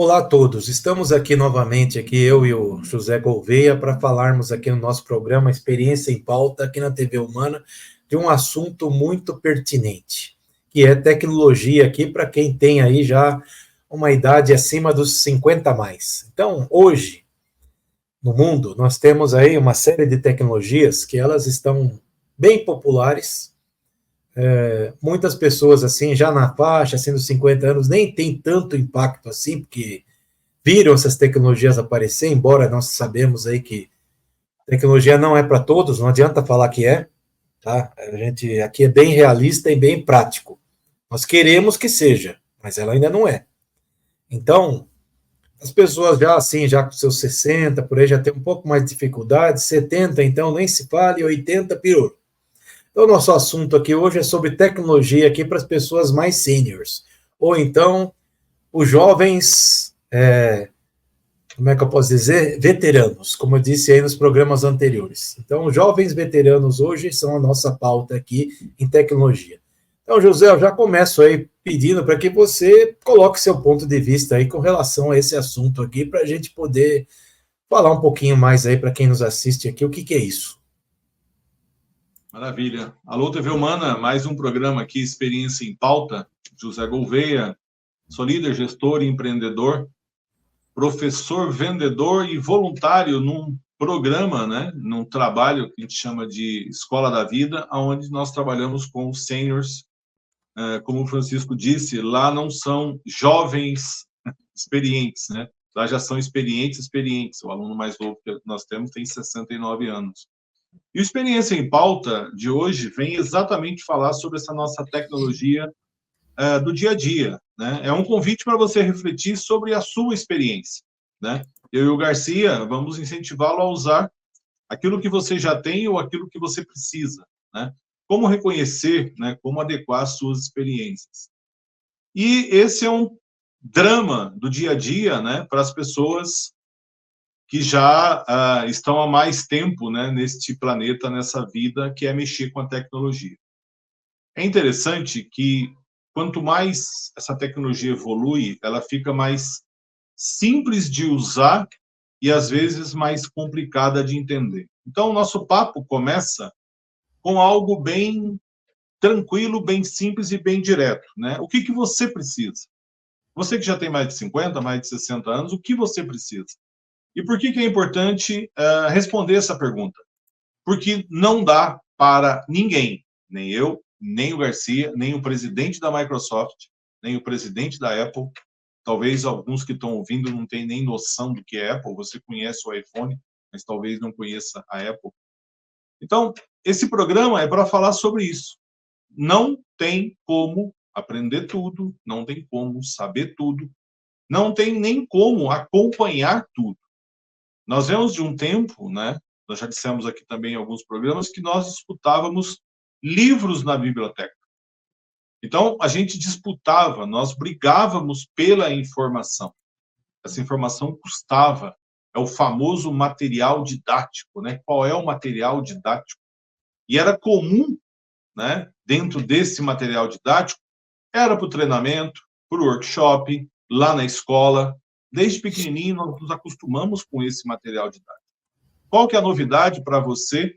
Olá a todos, estamos aqui novamente, eu e o José Gouveia, para falarmos aqui no nosso programa Experiência em Pauta, aqui na TV Humana, de um assunto muito pertinente, que é tecnologia aqui para quem tem aí já uma idade acima dos 50 a mais. Então, hoje, no mundo, nós temos aí uma série de tecnologias que elas estão bem populares. Muitas pessoas assim, já na faixa, assim, dos 50 anos, nem tem tanto impacto assim, porque viram essas tecnologias aparecer, embora nós sabemos aí que tecnologia não é para todos, não adianta falar que é, tá? A gente aqui é bem realista e bem prático. Nós queremos que seja, mas ela ainda não é. Então, as pessoas já assim, já com seus 60, por aí já tem um pouco mais de dificuldade, 70, então nem se fale, 80 pior. Então, o nosso assunto aqui hoje é sobre tecnologia aqui para as pessoas mais seniors, ou então os jovens, como é que eu posso dizer? Veteranos, como eu disse aí nos programas anteriores. Então, os jovens veteranos hoje são a nossa pauta aqui em tecnologia. Então, José, eu já começo aí pedindo para que você coloque seu ponto de vista aí com relação a esse assunto aqui, para a gente poder falar um pouquinho mais aí para quem nos assiste aqui, o que que é isso? Maravilha. Alô, TV Humana, mais um programa aqui, Experiência em Pauta. José Gouveia, sou líder, gestor e empreendedor, professor, vendedor e voluntário num programa, né, num trabalho que a gente chama de Escola da Vida, onde nós trabalhamos com os seniors. Como o Francisco disse, lá não são jovens experientes, né? Lá já são experientes. O aluno mais novo que nós temos tem 69 anos. E o Experiência em Pauta de hoje vem exatamente falar sobre essa nossa tecnologia do dia a dia, né? É um convite para você refletir sobre a sua experiência, né? Eu e o Garcia vamos incentivá-lo a usar aquilo que você já tem ou aquilo que você precisa, né? Como reconhecer, né? Como adequar as suas experiências. E esse é um drama do dia a dia, né? Para as pessoas que já estão há mais tempo, né, neste planeta, nessa vida, que é mexer com a tecnologia. É interessante que, quanto mais essa tecnologia evolui, ela fica mais simples de usar e, às vezes, mais complicada de entender. Então, o nosso papo começa com algo bem tranquilo, bem simples e bem direto, né? O que que você precisa? Você que já tem mais de 50, mais de 60 anos, o que você precisa? E por que que é importante responder essa pergunta? Porque não dá para ninguém, nem eu, nem o Garcia, nem o presidente da Microsoft, nem o presidente da Apple, talvez alguns que estão ouvindo não tenham nem noção do que é Apple, você conhece o iPhone, mas talvez não conheça a Apple. Então, esse programa é para falar sobre isso. Não tem como aprender tudo, não tem como saber tudo, não tem nem como acompanhar tudo. Nós vemos de um tempo, né? Nós já dissemos aqui também em alguns programas que nós disputávamos livros na biblioteca. Então, a gente disputava, nós brigávamos pela informação. Essa informação custava. É o famoso material didático, né? Qual é o material didático? E era comum, né? Dentro desse material didático, era para o treinamento, para o workshop, lá na escola. Desde pequenininho, nós nos acostumamos com esse material didático. Qual que é a novidade para você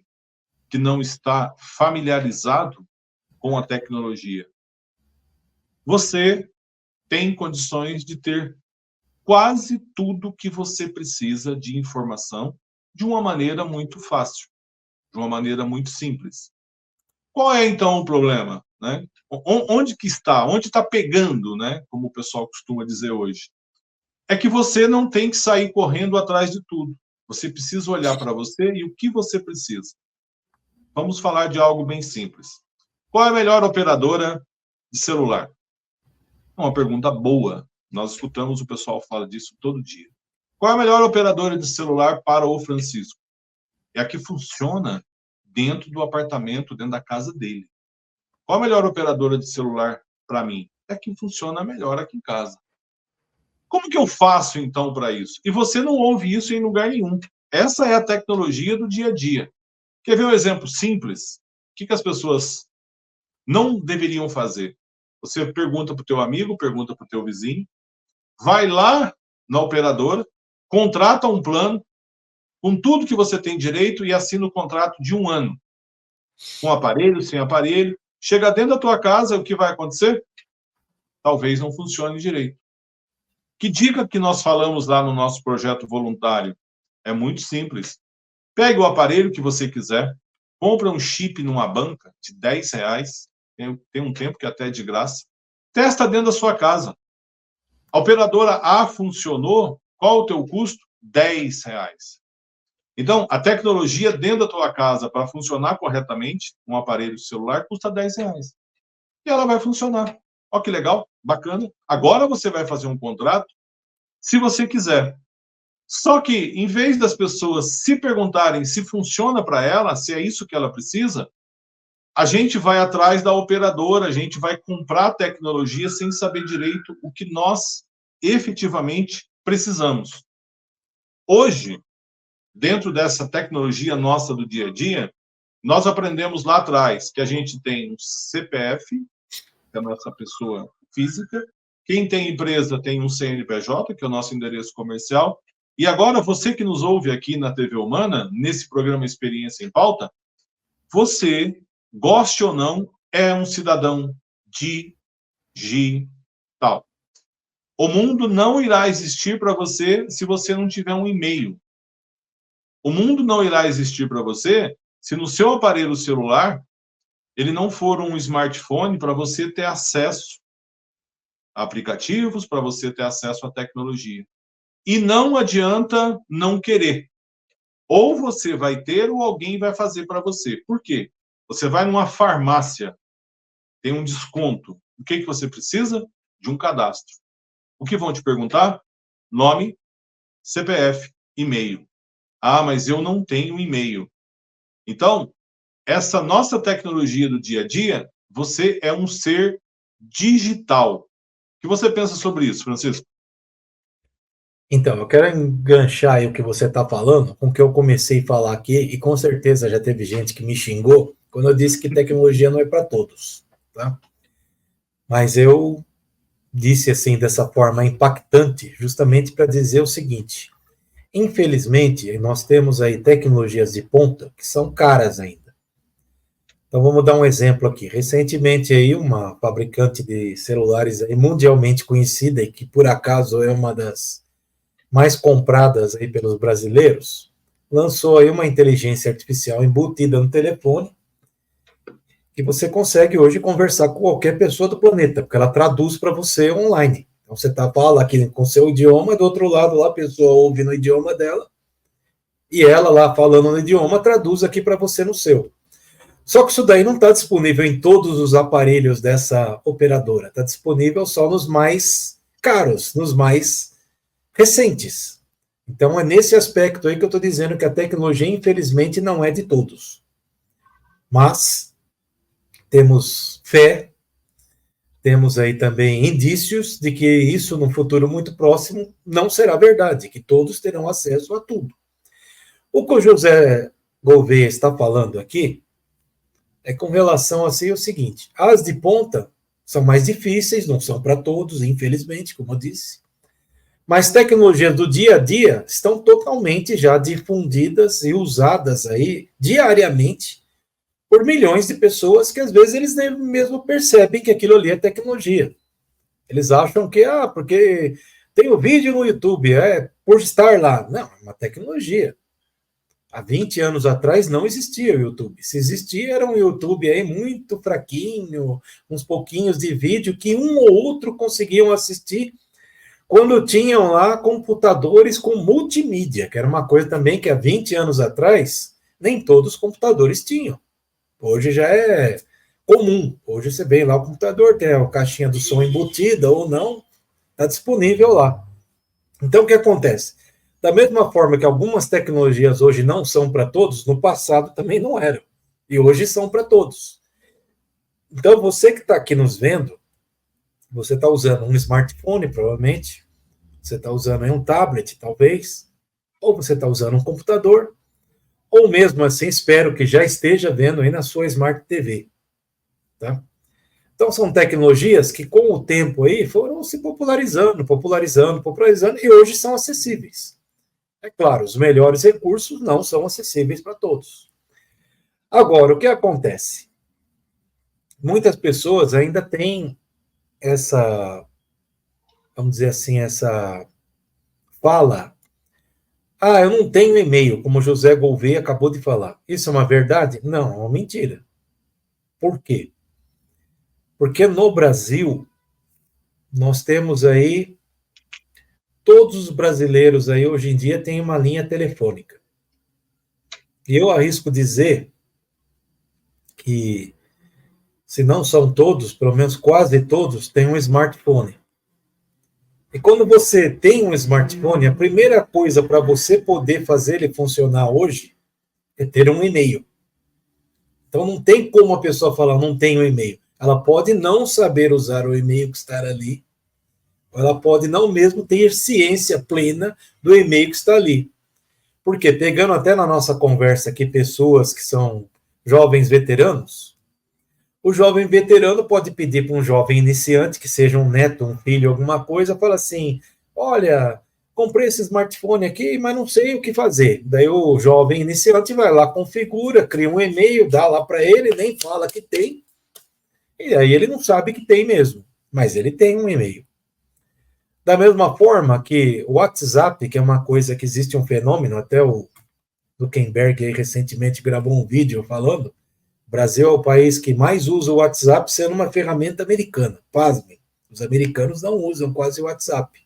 que não está familiarizado com a tecnologia? Você tem condições de ter quase tudo que você precisa de informação de uma maneira muito fácil, de uma maneira muito simples. Qual é, então, o problema, né? Onde que está? Onde está pegando, né? Como o pessoal costuma dizer hoje. É que você não tem que sair correndo atrás de tudo. Você precisa olhar para você e o que você precisa. Vamos falar de algo bem simples. Qual é a melhor operadora de celular? É uma pergunta boa. Nós escutamos o pessoal falar disso todo dia. Qual é a melhor operadora de celular para o Francisco? É a que funciona dentro do apartamento, dentro da casa dele. Qual a melhor operadora de celular para mim? É a que funciona melhor aqui em casa. Como que eu faço, então, para isso? E você não ouve isso em lugar nenhum. Essa é a tecnologia do dia a dia. Quer ver um exemplo simples? O que as pessoas não deveriam fazer? Você pergunta para o teu amigo, pergunta para o teu vizinho, vai lá na operadora, contrata um plano com tudo que você tem direito e assina o contrato de 1 ano. Com aparelho, sem aparelho. Chega dentro da tua casa, o que vai acontecer? Talvez não funcione direito. Que dica que nós falamos lá no nosso projeto voluntário? É muito simples. Pegue o aparelho que você quiser, compra um chip numa banca de R$10, tem um tempo que até é de graça, testa dentro da sua casa. A operadora A funcionou, qual o teu custo? R$10. Então, a tecnologia dentro da tua casa, para funcionar corretamente, um aparelho celular, custa R$10. E ela vai funcionar. Olha que legal, bacana. Agora você vai fazer um contrato, se você quiser. Só que, em vez das pessoas se perguntarem se funciona para ela, se é isso que ela precisa, a gente vai atrás da operadora, a gente vai comprar tecnologia sem saber direito o que nós efetivamente precisamos. Hoje, dentro dessa tecnologia nossa do dia a dia, nós aprendemos lá atrás que a gente tem um CPF, que é a nossa pessoa física, quem tem empresa tem um CNPJ, que é o nosso endereço comercial, e agora você que nos ouve aqui na TV Humana, nesse programa Experiência em Pauta, você, goste ou não, é um cidadão digital. O mundo não irá existir para você se você não tiver um e-mail. O mundo não irá existir para você se no seu aparelho celular ele não for um smartphone para você ter acesso a aplicativos, para você ter acesso à tecnologia. E não adianta não querer. Ou você vai ter ou alguém vai fazer para você. Por quê? Você vai numa farmácia, tem um desconto. O que você precisa? De um cadastro. O que vão te perguntar? Nome, CPF, e-mail. Ah, mas eu não tenho e-mail. Então, essa nossa tecnologia do dia a dia, você é um ser digital. O que você pensa sobre isso, Francisco? Então, eu quero enganchar aí o que você está falando com o que eu comecei a falar aqui, e com certeza já teve gente que me xingou quando eu disse que tecnologia não é para todos, tá? Mas eu disse assim, dessa forma impactante, justamente para dizer o seguinte: infelizmente, nós temos aí tecnologias de ponta que são caras ainda. Então, vamos dar um exemplo aqui. Recentemente, aí, uma fabricante de celulares aí, mundialmente conhecida, e que por acaso é uma das mais compradas aí pelos brasileiros, lançou aí uma inteligência artificial embutida no telefone, que você consegue hoje conversar com qualquer pessoa do planeta, porque ela traduz para você online. Então você fala aqui com seu idioma, do outro lado lá a pessoa ouve no idioma dela, e ela lá falando no idioma traduz aqui para você no seu. Só que isso daí não está disponível em todos os aparelhos dessa operadora, está disponível só nos mais caros, nos mais recentes. Então é nesse aspecto aí que eu estou dizendo que a tecnologia, infelizmente, não é de todos. Mas temos fé, temos aí também indícios de que isso, no futuro muito próximo, não será verdade, que todos terão acesso a tudo. O que o José Gouveia está falando aqui é com relação a ser o seguinte: as de ponta são mais difíceis, não são para todos, infelizmente, como eu disse, mas tecnologias do dia a dia estão totalmente já difundidas e usadas aí diariamente por milhões de pessoas que às vezes eles nem mesmo percebem que aquilo ali é tecnologia. Eles acham que, porque tem o vídeo no YouTube, é por estar lá. Não, é uma tecnologia. Há 20 anos atrás não existia o YouTube. Se existia, era um YouTube aí muito fraquinho, uns pouquinhos de vídeo que um ou outro conseguiam assistir quando tinham lá computadores com multimídia, que era uma coisa também que há 20 anos atrás nem todos os computadores tinham. Hoje já é comum. Hoje você vê lá o computador, tem a caixinha do som embutida ou não, está disponível lá. Então, o que acontece? Da mesma forma que algumas tecnologias hoje não são para todos, no passado também não eram. E hoje são para todos. Então, você que está aqui nos vendo, você está usando um smartphone, provavelmente, você está usando aí um tablet, talvez, ou você está usando um computador, ou mesmo assim, espero que já esteja vendo aí na sua Smart TV. Tá? Então, são tecnologias que, com o tempo aí, foram se popularizando, e hoje são acessíveis. É claro, os melhores recursos não são acessíveis para todos. Agora, o que acontece? Muitas pessoas ainda têm essa, vamos dizer assim, essa fala. Eu não tenho e-mail, como o José Gouveia acabou de falar. Isso é uma verdade? Não, é uma mentira. Por quê? Porque no Brasil, nós temos aí, todos os brasileiros aí hoje em dia têm uma linha telefônica. E eu arrisco dizer que, se não são todos, pelo menos quase todos, têm um smartphone. E quando você tem um smartphone, a primeira coisa para você poder fazer ele funcionar hoje é ter um e-mail. Então não tem como a pessoa falar, não tenho e-mail. Ela pode não saber usar o e-mail que está ali, ou ela pode não mesmo ter ciência plena do e-mail que está ali. Porque, pegando até na nossa conversa aqui pessoas que são jovens veteranos, o jovem veterano pode pedir para um jovem iniciante, que seja um neto, um filho, alguma coisa, fala assim, olha, comprei esse smartphone aqui, mas não sei o que fazer. Daí o jovem iniciante vai lá, configura, cria um e-mail, dá lá para ele, nem fala que tem, e aí ele não sabe que tem mesmo, mas ele tem um e-mail. Da mesma forma que o WhatsApp, que é uma coisa que existe um fenômeno, até o Zuckerberg aí recentemente gravou um vídeo falando, o Brasil é o país que mais usa o WhatsApp sendo uma ferramenta americana. Pasmem, os americanos não usam quase o WhatsApp.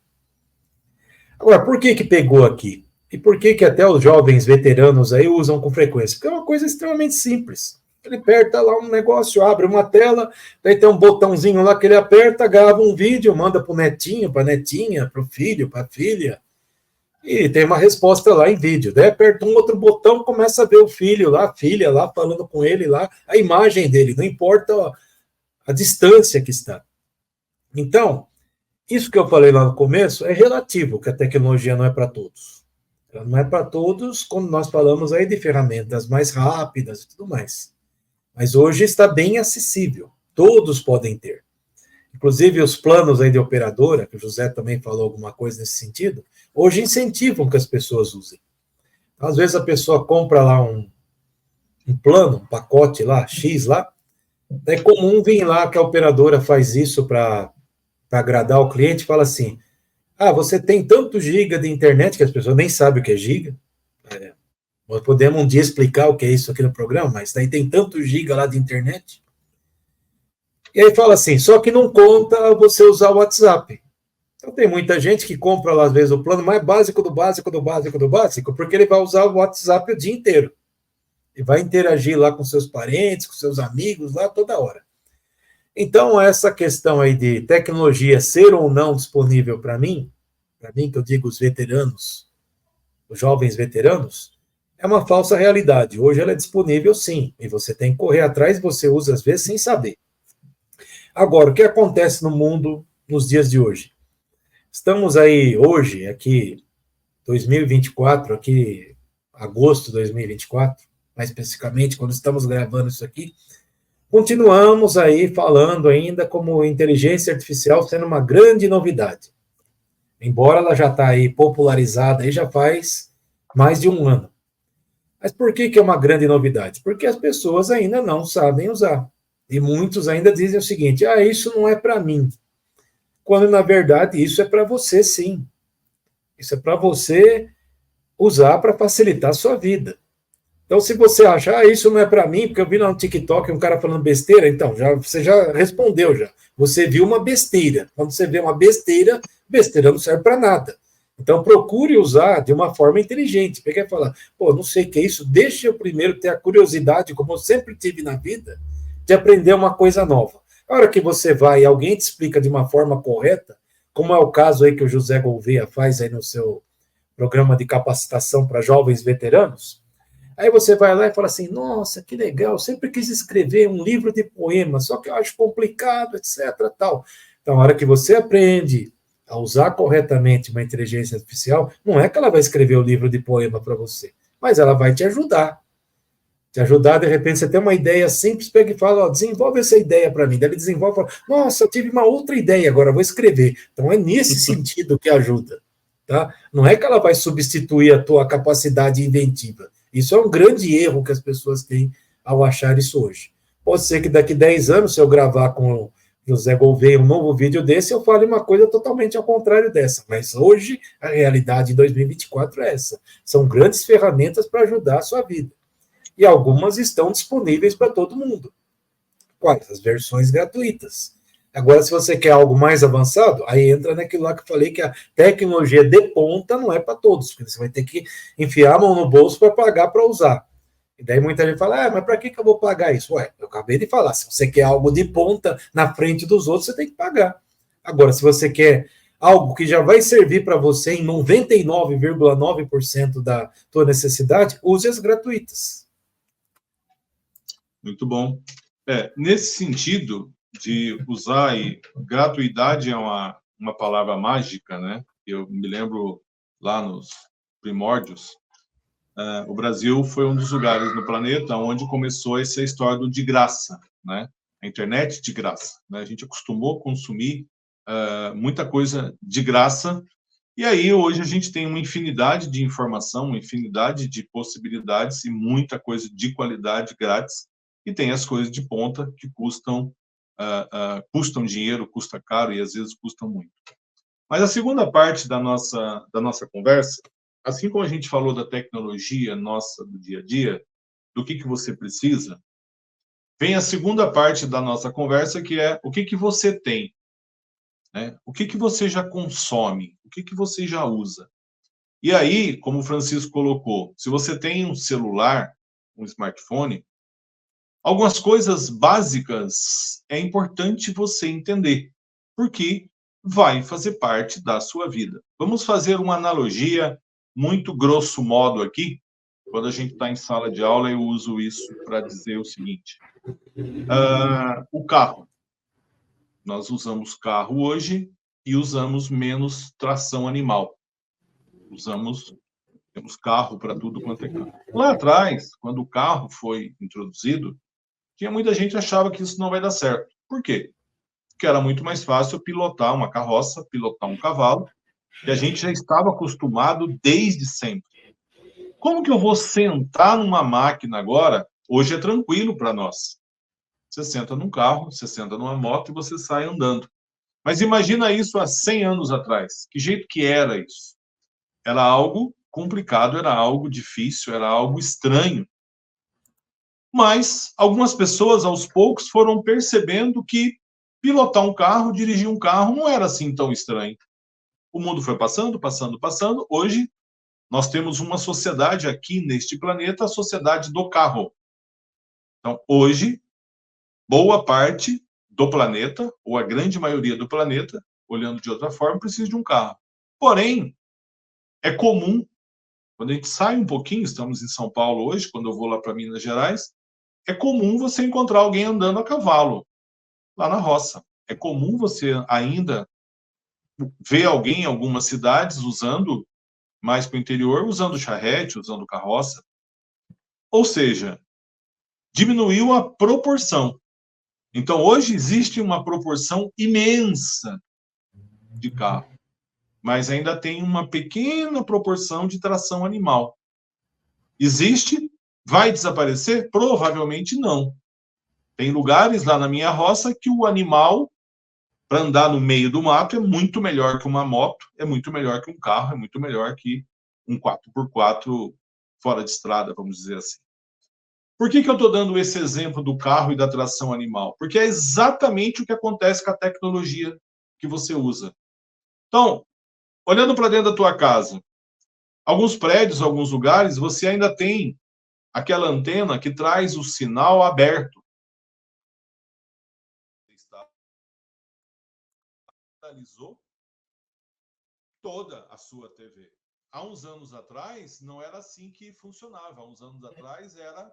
Agora, por que pegou aqui? E por que até os jovens veteranos aí usam com frequência? Porque é uma coisa extremamente simples. Ele aperta lá um negócio, abre uma tela, daí tem um botãozinho lá que ele aperta, grava um vídeo, manda para o netinho, para a netinha, para o filho, para a filha, e tem uma resposta lá em vídeo. Daí aperta um outro botão, começa a ver o filho lá, a filha lá, falando com ele lá, a imagem dele, não importa a distância que está. Então, isso que eu falei lá no começo é relativo, que a tecnologia não é para todos. Ela não é para todos quando nós falamos aí de ferramentas mais rápidas e tudo mais. Mas hoje está bem acessível, todos podem ter. Inclusive os planos aí de operadora, que o José também falou alguma coisa nesse sentido, hoje incentivam que as pessoas usem. Às vezes a pessoa compra lá um plano, um pacote lá, X lá, é comum vir lá que a operadora faz isso para agradar o cliente, fala assim, você tem tanto giga de internet, que as pessoas nem sabem o que é giga, nós podemos um dia explicar o que é isso aqui no programa, mas daí tem tanto giga lá de internet. E aí fala assim, só que não conta você usar o WhatsApp. Então tem muita gente que compra lá, às vezes, o plano mais básico do básico do básico do básico, porque ele vai usar o WhatsApp o dia inteiro. E vai interagir lá com seus parentes, com seus amigos, lá toda hora. Então, essa questão aí de tecnologia ser ou não disponível para mim que eu digo os veteranos, os jovens veteranos, é uma falsa realidade. Hoje ela é disponível sim, e você tem que correr atrás, você usa às vezes sem saber. Agora, o que acontece no mundo nos dias de hoje? Estamos aí hoje, aqui, 2024, aqui, agosto de 2024, mais especificamente, quando estamos gravando isso aqui, continuamos aí falando ainda como inteligência artificial sendo uma grande novidade. Embora ela já está aí popularizada aí já faz mais de um ano. Mas por que é uma grande novidade? Porque as pessoas ainda não sabem usar. E muitos ainda dizem o seguinte, isso não é para mim. Quando, na verdade, isso é para você, sim. Isso é para você usar para facilitar a sua vida. Então, se você acha, isso não é para mim, porque eu vi lá no TikTok um cara falando besteira, então, você já respondeu, já. Você viu uma besteira. Quando você vê uma besteira não serve para nada. Então, procure usar de uma forma inteligente. Peguei e falar, não sei o que é isso, deixa eu primeiro ter a curiosidade, como eu sempre tive na vida, de aprender uma coisa nova. A hora que você vai e alguém te explica de uma forma correta, como é o caso aí que o José Gouveia faz aí no seu programa de capacitação para jovens veteranos, aí você vai lá e fala assim, nossa, que legal, eu sempre quis escrever um livro de poemas, só que eu acho complicado, etc, tal. Então, a hora que você aprende a usar corretamente uma inteligência artificial, não é que ela vai escrever o livro de poema para você, mas ela vai te ajudar Te ajudar, de repente, você tem uma ideia simples, pega e fala, ó, desenvolve essa ideia para mim. Daí ele desenvolve e fala, nossa, eu tive uma outra ideia, agora vou escrever. Então é nesse sentido que ajuda. Tá? Não é que ela vai substituir a tua capacidade inventiva. Isso é um grande erro que as pessoas têm ao achar isso hoje. Pode ser que daqui 10 anos, se eu gravar com o José Gouveia um novo vídeo desse, eu fale uma coisa totalmente ao contrário dessa. Mas hoje, a realidade de 2024 é essa. São grandes ferramentas para ajudar a sua vida. E algumas estão disponíveis para todo mundo. Quais? As versões gratuitas. Agora, se você quer algo mais avançado, aí entra naquilo lá que eu falei, que a tecnologia de ponta não é para todos, porque você vai ter que enfiar a mão no bolso para pagar para usar. E daí muita gente fala, mas para que eu vou pagar isso? Ué, eu acabei de falar, se você quer algo de ponta na frente dos outros, você tem que pagar. Agora, se você quer algo que já vai servir para você em 99,9% da tua necessidade, use as gratuitas. Muito bom. Nesse sentido de usar, e gratuidade é uma palavra mágica, né? Eu me lembro lá nos primórdios, o Brasil foi um dos lugares no planeta onde começou essa história do de graça, né? A internet de graça, né? A gente acostumou a consumir muita coisa de graça, e aí hoje a gente tem uma infinidade de informação, uma infinidade de possibilidades e muita coisa de qualidade grátis, e tem as coisas de ponta que custam dinheiro, custa caro e às vezes custam muito. Mas a segunda parte da nossa conversa, assim como a gente falou da tecnologia nossa do dia a dia, do que você precisa, vem a segunda parte da nossa conversa, que é o que você tem, né? O que você já consome, o que você já usa. E aí, como o Francisco colocou, se você tem um celular, um smartphone, algumas coisas básicas é importante você entender, porque vai fazer parte da sua vida. Vamos fazer uma analogia muito grosso modo aqui. Quando a gente está em sala de aula, eu uso isso para dizer o seguinte. O carro. Nós usamos carro hoje e usamos menos tração animal. Temos carro para tudo quanto é carro. Lá atrás, quando o carro foi introduzido, tinha muita gente que achava que isso não vai dar certo. Por quê? Porque era muito mais fácil pilotar uma carroça, pilotar um cavalo, e a gente já estava acostumado desde sempre. Como que eu vou sentar numa máquina agora? Hoje é tranquilo para nós. Você senta num carro, você senta numa moto e você sai andando. Mas imagina isso há 100 anos atrás. Que jeito que era isso? Era algo complicado, era algo difícil, era algo estranho. Mas algumas pessoas, aos poucos, foram percebendo que pilotar um carro, dirigir um carro, não era assim tão estranho. O mundo foi passando, passando, passando. Hoje, nós temos uma sociedade aqui neste planeta, a sociedade do carro. Então, hoje, boa parte do planeta, ou a grande maioria do planeta, olhando de outra forma, precisa de um carro. Porém, é comum, quando a gente sai um pouquinho, estamos em São Paulo hoje, quando eu vou lá para Minas Gerais, é comum você encontrar alguém andando a cavalo, lá na roça. É comum você ainda ver alguém em algumas cidades usando, mais para o interior, usando charrete, usando carroça. Ou seja, diminuiu a proporção. Então, hoje existe uma proporção imensa de carro, mas ainda tem uma pequena proporção de tração animal. Existe? Vai desaparecer? Provavelmente não. Tem lugares lá na minha roça que o animal, para andar no meio do mato, é muito melhor que uma moto, é muito melhor que um carro, é muito melhor que um 4x4 fora de estrada, vamos dizer assim. Por que eu estou dando esse exemplo do carro e da tração animal? Porque é exatamente o que acontece com a tecnologia que você usa. Então, olhando para dentro da tua casa, alguns prédios, alguns lugares, você ainda tem aquela antena que traz o sinal aberto. Analisou toda a sua TV. Há uns anos atrás, não era assim que funcionava. Há uns anos atrás, era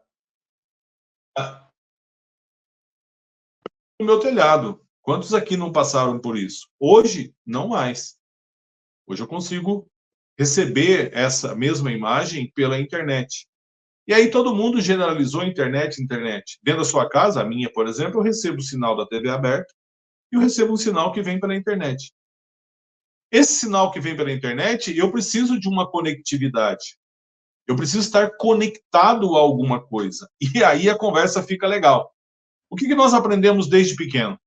no meu telhado. Quantos aqui não passaram por isso? Hoje, não mais. Hoje eu consigo receber essa mesma imagem pela internet. E aí todo mundo generalizou internet. Dentro da sua casa, a minha, por exemplo, eu recebo o sinal da TV aberta e eu recebo um sinal que vem pela internet. Esse sinal que vem pela internet, eu preciso de uma conectividade. Eu preciso estar conectado a alguma coisa. E aí a conversa fica legal. O que nós aprendemos desde pequeno?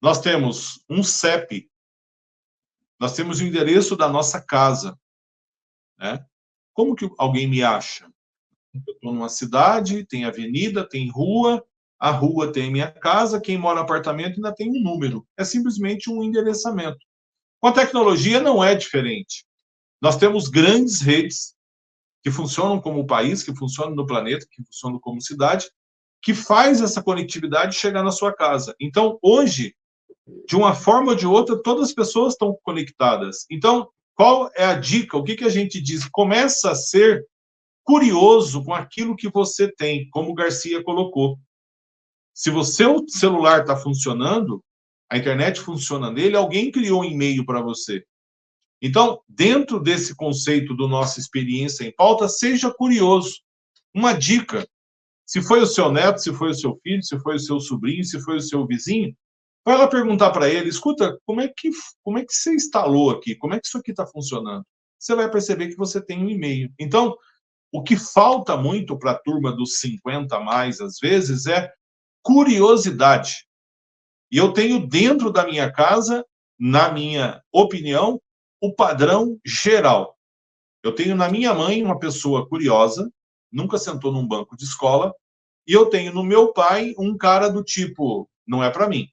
Nós temos um CEP, nós temos o endereço da nossa casa, né? Como que alguém me acha? Eu estou numa cidade, tem avenida, tem rua, a rua tem minha casa, quem mora no apartamento ainda tem um número. É simplesmente um endereçamento. Com a tecnologia não é diferente. Nós temos grandes redes que funcionam como país, que funcionam no planeta, que funcionam como cidade, que faz essa conectividade chegar na sua casa. Então, hoje, de uma forma ou de outra, todas as pessoas estão conectadas. Então, qual é a dica? O que a gente diz? Começa a ser curioso com aquilo que você tem, como o Garcia colocou. Se o seu celular está funcionando, a internet funciona nele, alguém criou um e-mail para você. Então, dentro desse conceito do nossa experiência em pauta, seja curioso. Uma dica: se foi o seu neto, se foi o seu filho, se foi o seu sobrinho, se foi o seu vizinho, vai lá perguntar para ele: escuta, como é que você instalou aqui? Como é que isso aqui está funcionando? Você vai perceber que você tem um e-mail. Então, o que falta muito para a turma dos 50 a mais, às vezes, é curiosidade. E eu tenho dentro da minha casa, na minha opinião, o padrão geral. Eu tenho na minha mãe uma pessoa curiosa, nunca sentou num banco de escola, e eu tenho no meu pai um cara do tipo, não é para mim.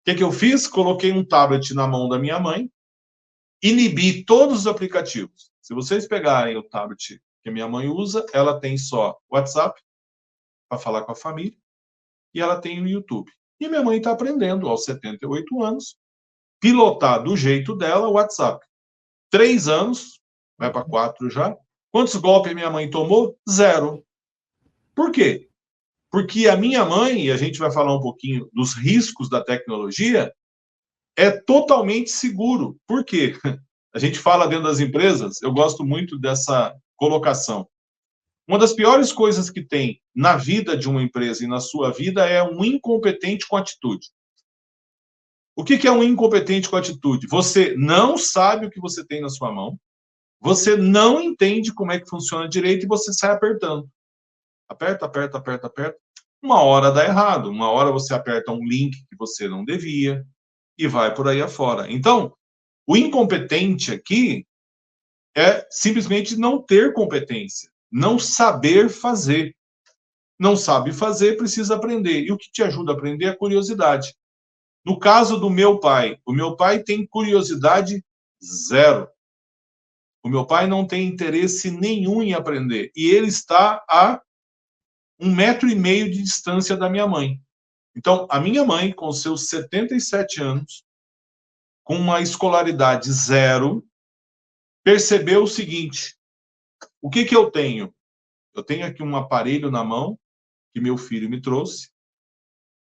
O que eu fiz? Coloquei um tablet na mão da minha mãe, inibi todos os aplicativos. Se vocês pegarem o tablet que a minha mãe usa, ela tem só WhatsApp, para falar com a família, e ela tem o YouTube. E minha mãe está aprendendo, aos 78 anos, pilotar do jeito dela o WhatsApp. 3 anos, vai para 4 já. Quantos golpes minha mãe tomou? 0. Por quê? Porque a minha mãe, e a gente vai falar um pouquinho dos riscos da tecnologia, é totalmente seguro. Por quê? A gente fala dentro das empresas, eu gosto muito dessa colocação. Uma das piores coisas que tem na vida de uma empresa e na sua vida é um incompetente com atitude. O que é um incompetente com atitude? Você não sabe o que você tem na sua mão, você não entende como é que funciona direito e você sai apertando. Aperta, aperta, aperta, aperta. Uma hora dá errado, uma hora você aperta um link que você não devia e vai por aí afora. Então, o incompetente aqui é simplesmente não ter competência, não saber fazer. Não sabe fazer, precisa aprender. E o que te ajuda a aprender é a curiosidade. No caso do meu pai, o meu pai tem curiosidade 0. O meu pai não tem interesse nenhum em aprender. E ele está a 1,5 metro de distância da minha mãe. Então, a minha mãe, com seus 77 anos, com uma escolaridade 0, percebeu o seguinte: o que eu tenho? Eu tenho aqui um aparelho na mão que meu filho me trouxe,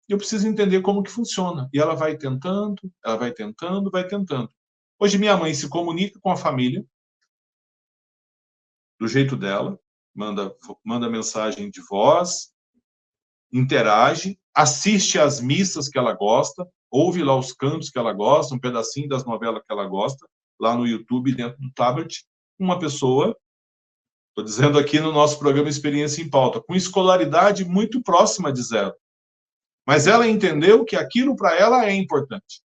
e eu preciso entender como que funciona. E ela vai tentando, ela vai tentando, vai tentando. Hoje minha mãe se comunica com a família do jeito dela, manda mensagem de voz, interage, assiste às missas que ela gosta, ouve lá os cantos que ela gosta, um pedacinho das novelas que ela gosta, lá no YouTube, dentro do tablet. Uma pessoa, estou dizendo aqui no nosso programa Experiência em Pauta, com escolaridade muito próxima de 0. Mas ela entendeu que aquilo para ela é importante.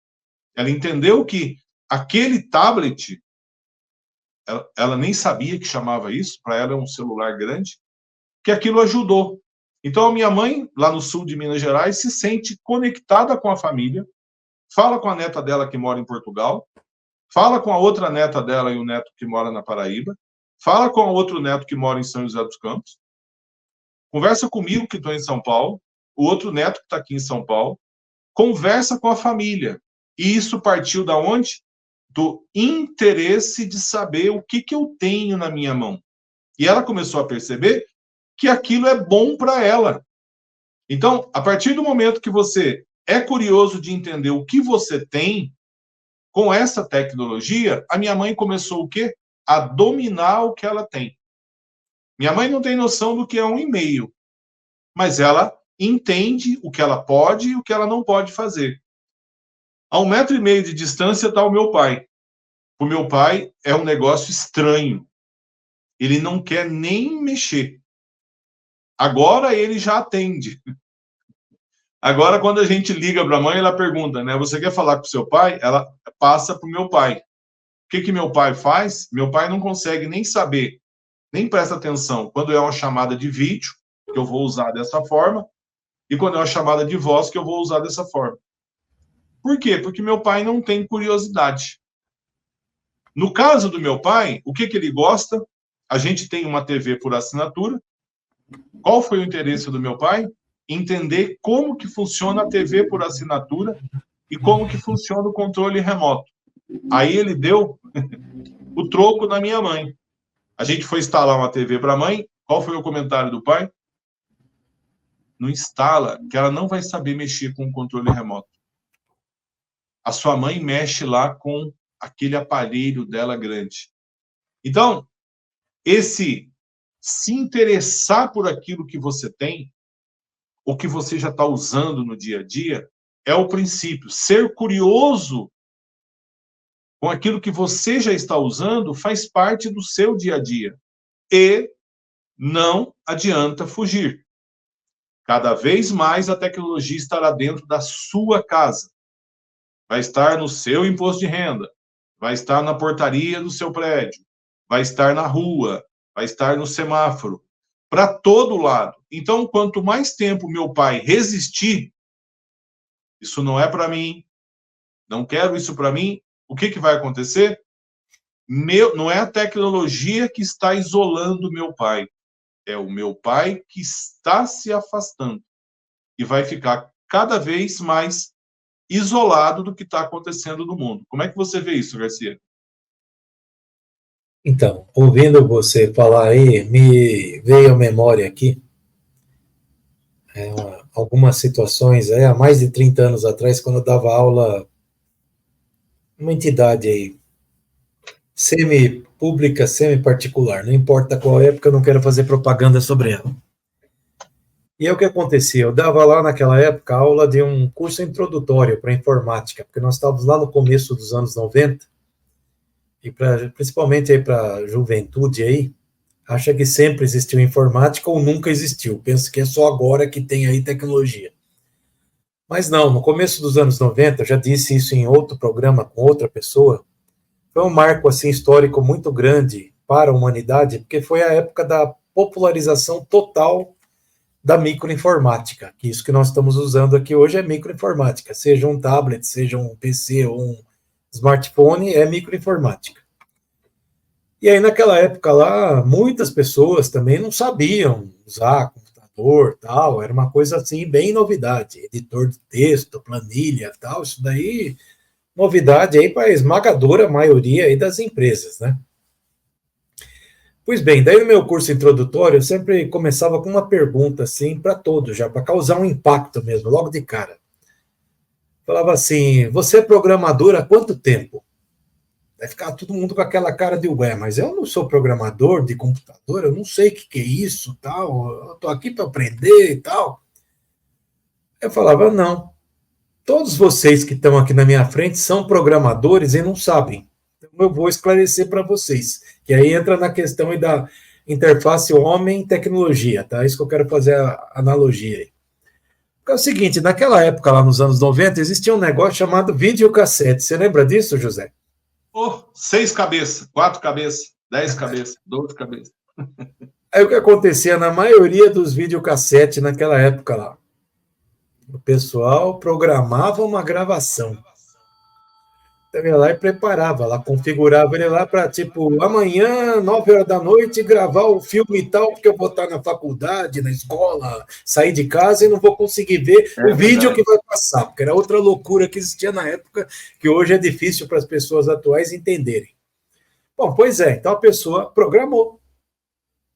Ela entendeu que aquele tablet, ela nem sabia que chamava isso, para ela é um celular grande, que aquilo ajudou. Então, a minha mãe, lá no sul de Minas Gerais, se sente conectada com a família, fala com a neta dela que mora em Portugal, fala com a outra neta dela e o neto que mora na Paraíba, fala com o outro neto que mora em São José dos Campos, conversa comigo que estou em São Paulo, o outro neto que está aqui em São Paulo, conversa com a família. E isso partiu da onde? Do interesse de saber o que eu tenho na minha mão. E ela começou a perceber que aquilo é bom para ela. Então, a partir do momento que você é curioso de entender o que você tem, com essa tecnologia, a minha mãe começou o quê? A dominar o que ela tem. Minha mãe não tem noção do que é um e-mail, mas ela entende o que ela pode e o que ela não pode fazer. A 1,5 m de distância está o meu pai. O meu pai é um negócio estranho. Ele não quer nem mexer. Agora ele já atende. Agora, quando a gente liga para a mãe, ela pergunta, né? Você quer falar com o seu pai? Ela passa para o meu pai. O que meu pai faz? Meu pai não consegue nem saber, nem presta atenção quando é uma chamada de vídeo, que eu vou usar dessa forma, e quando é uma chamada de voz, que eu vou usar dessa forma. Por quê? Porque meu pai não tem curiosidade. No caso do meu pai, o que ele gosta? A gente tem uma TV por assinatura. Qual foi o interesse do meu pai? Entender como que funciona a TV por assinatura e como que funciona o controle remoto. Aí ele deu o troco na minha mãe. A gente foi instalar uma TV para a mãe. Qual foi o comentário do pai? Não instala, que ela não vai saber mexer com o controle remoto. A sua mãe mexe lá com aquele aparelho dela grande. Então, esse se interessar por aquilo que você tem, o que você já está usando no dia a dia, é o princípio. Ser curioso com aquilo que você já está usando faz parte do seu dia a dia. E não adianta fugir. Cada vez mais a tecnologia estará dentro da sua casa. Vai estar no seu imposto de renda, vai estar na portaria do seu prédio, vai estar na rua, vai estar no semáforo, para todo lado. Então, quanto mais tempo meu pai resistir, isso não é para mim, não quero isso para mim, o que vai acontecer? Não é a tecnologia que está isolando meu pai, é o meu pai que está se afastando e vai ficar cada vez mais isolado do que está acontecendo no mundo. Como é que você vê isso, Garcia? Então, ouvindo você falar aí, me veio à memória aqui algumas situações, há mais de 30 anos atrás, quando eu dava aula numa entidade aí, semi-pública, semi-particular, não importa qual época, eu não quero fazer propaganda sobre ela. E é o que acontecia, eu dava lá naquela época aula de um curso introdutório para informática, porque nós estávamos lá no começo dos anos 90, e principalmente aí para a juventude aí, acha que sempre existiu informática ou nunca existiu, pensa que é só agora que tem aí tecnologia. Mas não, no começo dos anos 90, eu já disse isso em outro programa com outra pessoa, foi um marco assim, histórico muito grande para a humanidade, porque foi a época da popularização total da microinformática, que isso que nós estamos usando aqui hoje é microinformática, seja um tablet, seja um PC ou um smartphone, é microinformática. E aí naquela época lá, muitas pessoas também não sabiam usar computador, tal, era uma coisa assim bem novidade, editor de texto, planilha, tal, isso daí novidade aí para a esmagadora maioria aí das empresas, né? Pois bem, daí no meu curso introdutório eu sempre começava com uma pergunta assim para todos, já para causar um impacto mesmo, logo de cara. Falava assim: você é programador há quanto tempo? Vai ficar todo mundo com aquela cara de ué, mas eu não sou programador de computador, eu não sei o que é isso, tal, eu tô aqui para aprender e tal. Eu falava: não, todos vocês que estão aqui na minha frente são programadores e não sabem. Então eu vou esclarecer para vocês, que aí entra na questão aí da interface homem-tecnologia, tá? Isso que eu quero fazer a analogia aí. Porque é o seguinte, naquela época, lá nos anos 90, existia um negócio chamado videocassete. Você lembra disso, José? 6 cabeças, 4 cabeças, 10 cabeças, 12 cabeças. Aí o que acontecia na maioria dos videocassetes naquela época lá? O pessoal programava uma gravação. Então ia lá e preparava, lá configurava ele lá para, tipo, amanhã, 9 horas da noite, gravar o filme e tal, porque eu vou estar na faculdade, na escola, sair de casa e não vou conseguir ver o vídeo que vai passar, porque era outra loucura que existia na época, que hoje é difícil para as pessoas atuais entenderem. Bom, pois é, então a pessoa programou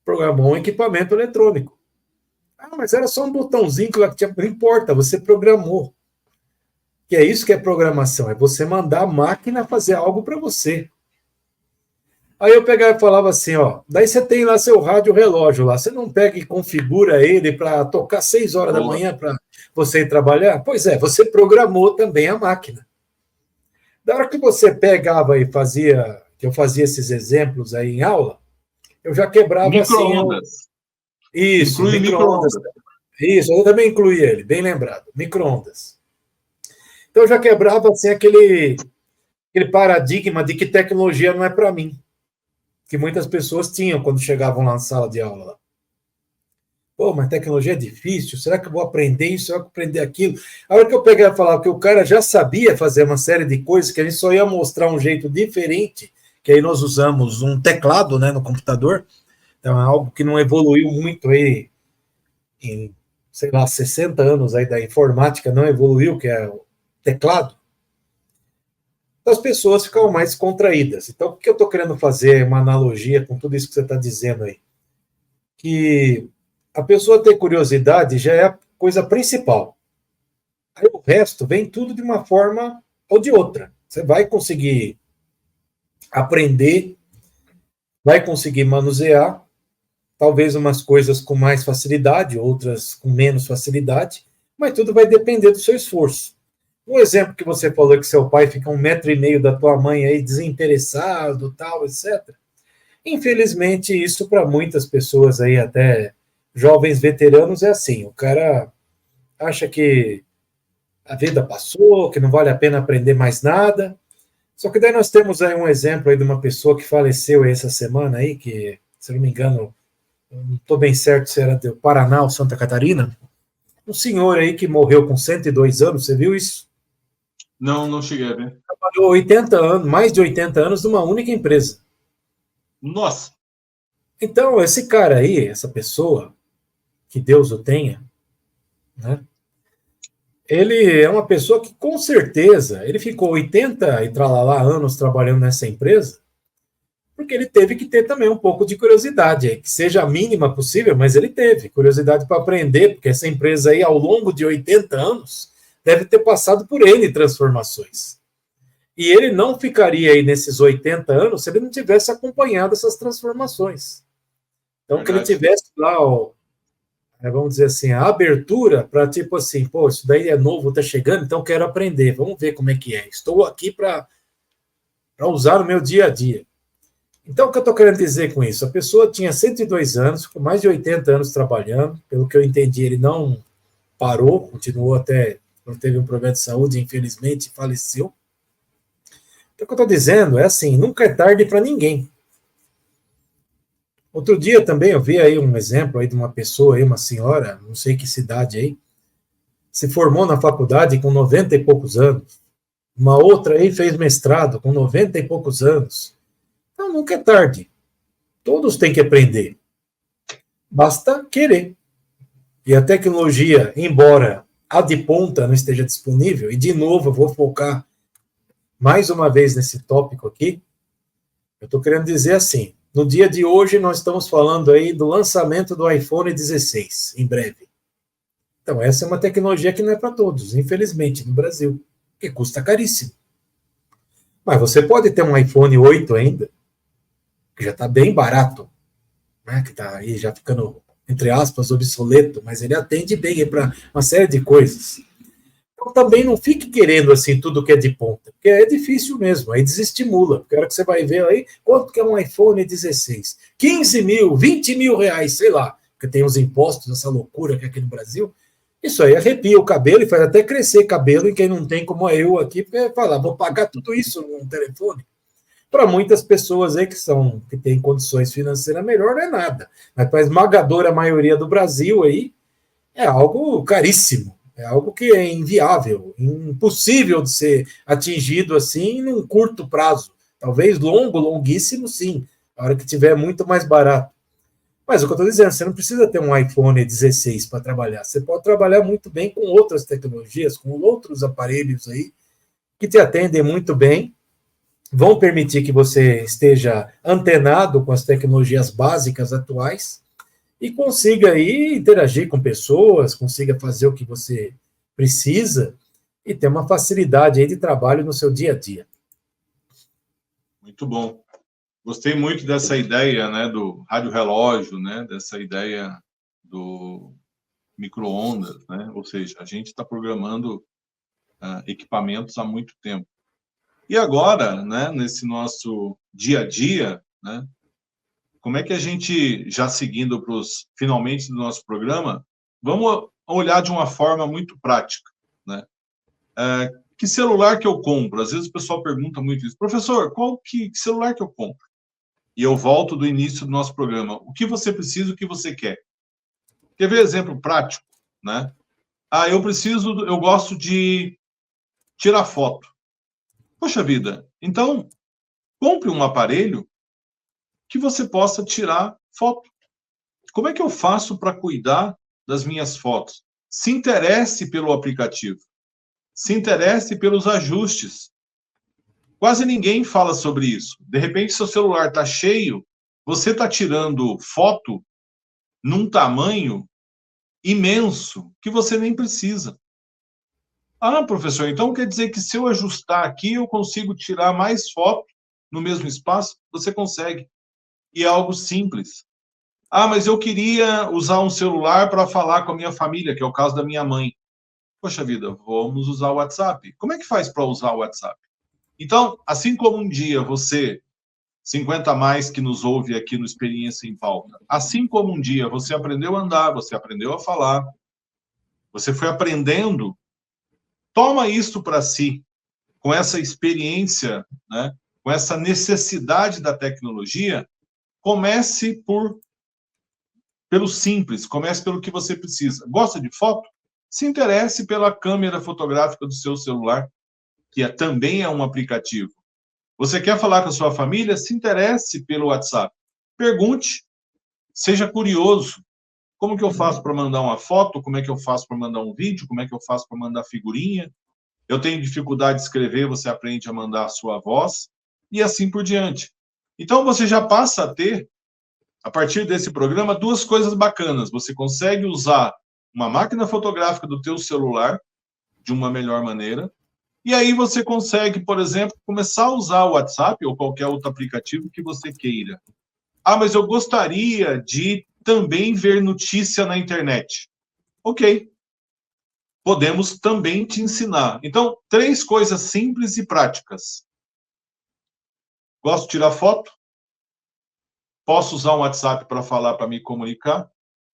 um equipamento eletrônico. Ah, mas era só um botãozinho que tinha, não importa, você programou. Que é isso que é programação, é você mandar a máquina fazer algo para você. Aí eu pegava e falava assim, ó, daí você tem lá seu rádio relógio lá, você não pega e configura ele para tocar 6 horas da manhã para você ir trabalhar? Pois é, você programou também a máquina. Da hora que você pegava e fazia, que eu fazia esses exemplos aí em aula, eu já quebrava assim. Micro-ondas. Isso, Inclui micro-ondas. micro-ondas. Isso, eu também incluí ele, bem lembrado, micro-ondas. Então eu já quebrava assim aquele paradigma de que tecnologia não é para mim, que muitas pessoas tinham quando chegavam lá na sala de aula. Pô, mas tecnologia é difícil, será que eu vou aprender isso, será que eu vou aprender aquilo? A hora que eu peguei a falar que o cara já sabia fazer uma série de coisas, que a gente só ia mostrar um jeito diferente, que aí nós usamos um teclado, né, no computador, então é algo que não evoluiu muito aí em, sei lá, 60 anos aí da informática, não evoluiu, que é o teclado. As pessoas ficam mais contraídas. Então, o que eu estou querendo fazer uma analogia com tudo isso que você está dizendo aí? Que a pessoa ter curiosidade já é a coisa principal. Aí o resto vem tudo de uma forma ou de outra. Você vai conseguir aprender, vai conseguir manusear, talvez umas coisas com mais facilidade, outras com menos facilidade, mas tudo vai depender do seu esforço. Um exemplo que você falou que seu pai fica 1,5 m da tua mãe aí, desinteressado, tal, etc. Infelizmente, isso para muitas pessoas aí, até jovens veteranos, é assim. O cara acha que a vida passou, que não vale a pena aprender mais nada. Só que daí nós temos aí um exemplo aí de uma pessoa que faleceu aí essa semana aí, que, se não me engano, não estou bem certo se era do Paraná ou Santa Catarina, um senhor aí que morreu com 102 anos, você viu isso? Não, não cheguei a ver. Trabalhou 80 anos, mais de 80 anos numa única empresa. Nossa! Então, esse cara aí, essa pessoa, que Deus o tenha, né? Ele é uma pessoa que, com certeza, ele ficou 80 e tralalá anos trabalhando nessa empresa, porque ele teve que ter também um pouco de curiosidade, que seja a mínima possível, mas ele teve curiosidade para aprender, porque essa empresa aí, ao longo de 80 anos, deve ter passado por N transformações. E ele não ficaria aí nesses 80 anos se ele não tivesse acompanhado essas transformações. Então, que ele tivesse lá, ó, vamos dizer assim, a abertura para tipo assim, pô, isso daí é novo, está chegando, então quero aprender, vamos ver como é que é. Estou aqui para usar no meu dia a dia. Então, o que eu estou querendo dizer com isso? A pessoa tinha 102 anos, com mais de 80 anos trabalhando, pelo que eu entendi, ele não parou, continuou até quando teve um problema de saúde, infelizmente, faleceu. Então, o que eu estou dizendo é assim, nunca é tarde para ninguém. Outro dia também eu vi aí um exemplo aí de uma pessoa aí, uma senhora, não sei que cidade aí, se formou na faculdade com 90 e poucos anos. Uma outra aí fez mestrado com 90 e poucos anos. Então nunca é tarde. Todos têm que aprender. Basta querer. E a tecnologia, embora a de ponta não esteja disponível, e de novo eu vou focar mais uma vez nesse tópico aqui, eu estou querendo dizer assim, no dia de hoje nós estamos falando aí do lançamento do iPhone 16, em breve. Então essa é uma tecnologia que não é para todos, infelizmente, no Brasil, que custa caríssimo. Mas você pode ter um iPhone 8 ainda, que já está bem barato, né? Que está aí já ficando, entre aspas, obsoleto, mas ele atende bem para uma série de coisas. Então também não fique querendo assim tudo que é de ponta, porque é difícil mesmo, aí desestimula. Porque a hora que você vai ver aí, quanto que é um iPhone 16? 15 mil, 20 mil reais, sei lá, porque tem os impostos, essa loucura que é aqui no Brasil. Isso aí arrepia o cabelo e faz até crescer cabelo em quem não tem como eu aqui, porque fala, vou pagar tudo isso num telefone. Para muitas pessoas aí que têm condições financeiras melhor, não é nada. Mas para a esmagadora maioria do Brasil aí, é algo caríssimo. É algo que é inviável, impossível de ser atingido assim num curto prazo. Talvez longo, longuíssimo, sim. A hora que tiver muito mais barato. Mas o que eu estou dizendo, você não precisa ter um iPhone 16 para trabalhar. Você pode trabalhar muito bem com outras tecnologias, com outros aparelhos aí, que te atendem muito bem, vão permitir que você esteja antenado com as tecnologias básicas atuais e consiga aí interagir com pessoas, consiga fazer o que você precisa e ter uma facilidade aí de trabalho no seu dia a dia. Muito bom. Gostei muito dessa ideia, né, do rádio relógio, né, dessa ideia do micro-ondas, né? Ou seja, a gente está programando equipamentos há muito tempo. E agora, né, nesse nosso dia a dia, né, como é que a gente, já seguindo para os finalmente do nosso programa, vamos olhar de uma forma muito prática, né? Que celular que eu compro? Às vezes o pessoal pergunta muito isso. Professor, que celular que eu compro? E eu volto do início do nosso programa. O que você precisa, o que você quer? Quer ver exemplo prático, né? Eu gosto de tirar foto. Poxa vida, então compre um aparelho que você possa tirar foto. Como é que eu faço para cuidar das minhas fotos? Se interesse pelo aplicativo. Se interesse pelos ajustes. Quase ninguém fala sobre isso. De repente, seu celular está cheio, você está tirando foto num tamanho imenso que você nem precisa. Ah, professor, então quer dizer que se eu ajustar aqui, eu consigo tirar mais foto no mesmo espaço? Você consegue. E é algo simples. Ah, mas eu queria usar um celular para falar com a minha família, que é o caso da minha mãe. Poxa vida, vamos usar o WhatsApp. Como é que faz para usar o WhatsApp? Então, assim como um dia você, 50 a mais que nos ouve aqui no Experiência em Pauta, assim como um dia você aprendeu a andar, você aprendeu a falar, você foi aprendendo, toma isso para si, com essa experiência, né, com essa necessidade da tecnologia, comece pelo simples, comece pelo que você precisa. Gosta de foto? Se interesse pela câmera fotográfica do seu celular, que também é um aplicativo. Você quer falar com a sua família? Se interesse pelo WhatsApp. Pergunte, seja curioso. Como que eu faço para mandar uma foto? Como é que eu faço para mandar um vídeo? Como é que eu faço para mandar figurinha? Eu tenho dificuldade de escrever, você aprende a mandar a sua voz, e assim por diante. Então, você já passa a ter, a partir desse programa, duas coisas bacanas. Você consegue usar uma máquina fotográfica do teu celular de uma melhor maneira, e aí você consegue, por exemplo, começar a usar o WhatsApp ou qualquer outro aplicativo que você queira. Ah, mas eu gostaria de também ver notícia na internet. Ok. Podemos também te ensinar. Então, 3 coisas simples e práticas. Gosto de tirar foto, posso usar um WhatsApp para falar, para me comunicar,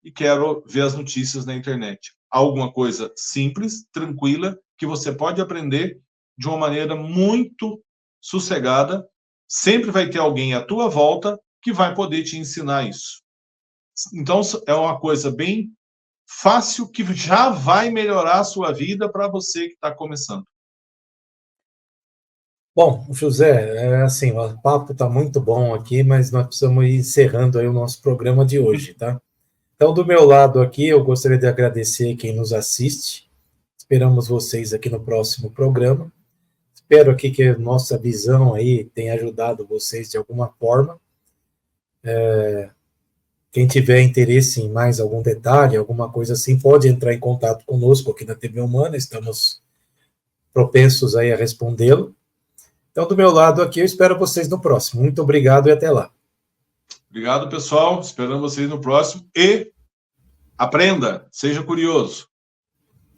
e quero ver as notícias na internet. Alguma coisa simples, tranquila, que você pode aprender de uma maneira muito sossegada. Sempre vai ter alguém à tua volta que vai poder te ensinar isso. Então, é uma coisa bem fácil que já vai melhorar a sua vida para você que está começando. Bom, José, assim, o papo está muito bom aqui, mas nós precisamos ir encerrando aí o nosso programa de hoje, tá? Então, do meu lado aqui, eu gostaria de agradecer quem nos assiste. Esperamos vocês aqui no próximo programa. Espero aqui que a nossa visão aí tenha ajudado vocês de alguma forma. Quem tiver interesse em mais algum detalhe, alguma coisa assim, pode entrar em contato conosco aqui na TV Humana, estamos propensos aí a respondê-lo. Então, do meu lado aqui, eu espero vocês no próximo. Muito obrigado e até lá. Obrigado, pessoal. Esperando vocês no próximo. E aprenda, seja curioso.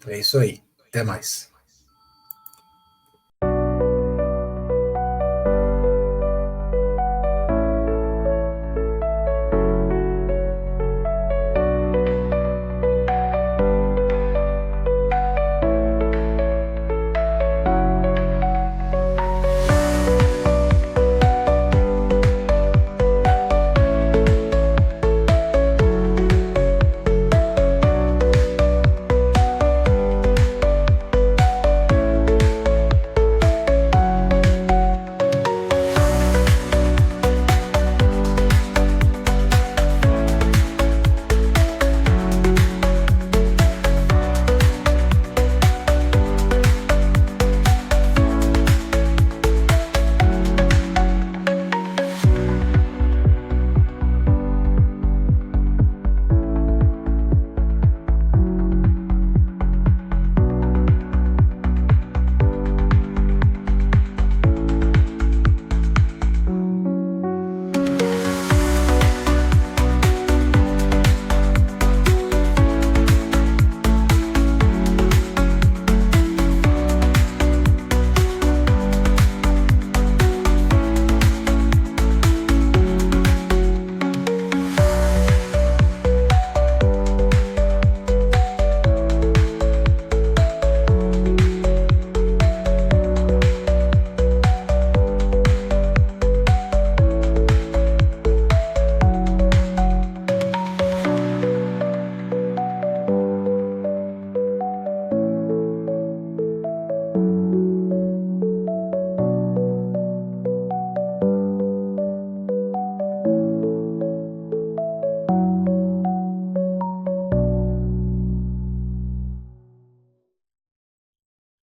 É isso aí. Até mais.